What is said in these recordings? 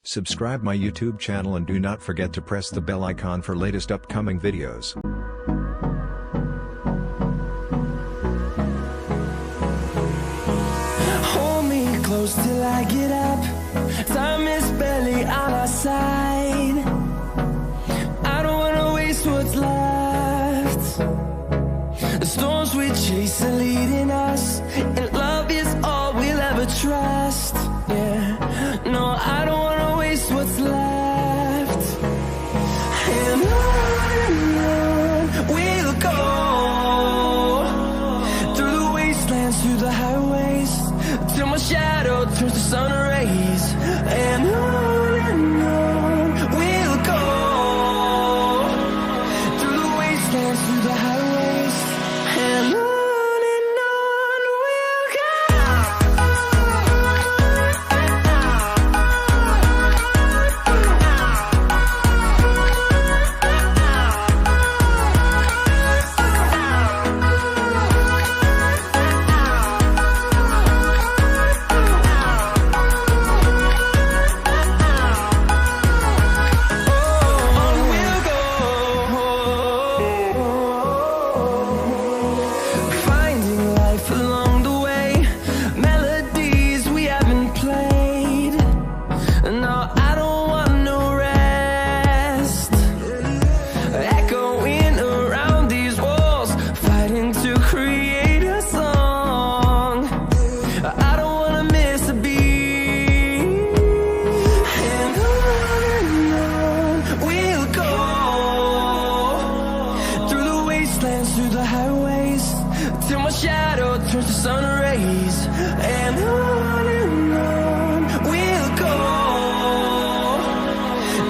Subscribe my YouTube channel and do not forget to press the bell icon for latest upcoming videos. Hold me close till I get up. Time is barely on our side. I don't wanna waste what's left. The storms we chase are leading us, and love is all we'll ever trust. Yeah, no, I don't wanna waste what's left. And on we'll go, through the wastelands, through the highways, till my shadow turns to sun rays. And on we'll go, through the wastelands, through the highways, and on we'll go. Through the highways, till my shadow turns to sun rays. And on we'll go,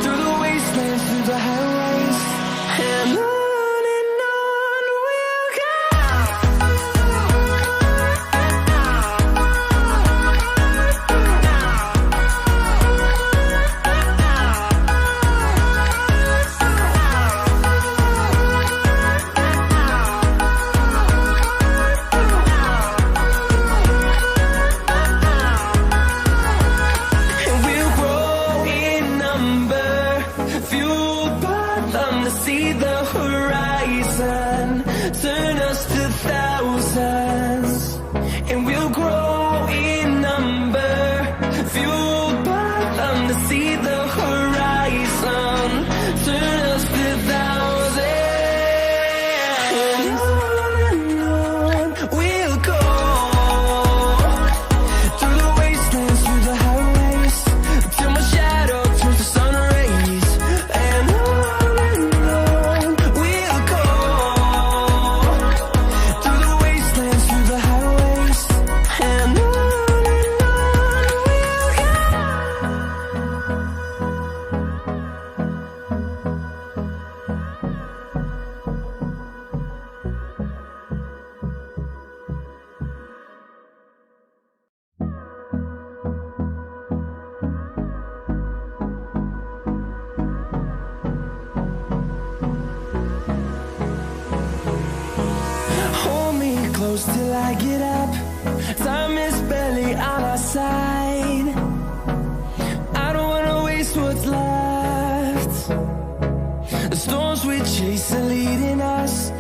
through the wastelands, through the highways, and on we'll go. See the horizon, turn us to thousands, and we'll grow in number, fueled by them to see the horizon, turn us to thousands, and on we'll go, through the wastelands, through the highways, till my shadow turns to sun rays, and close till I get up. Time is barely on our side. I don't wanna waste what's left. The storms we chase are leading us,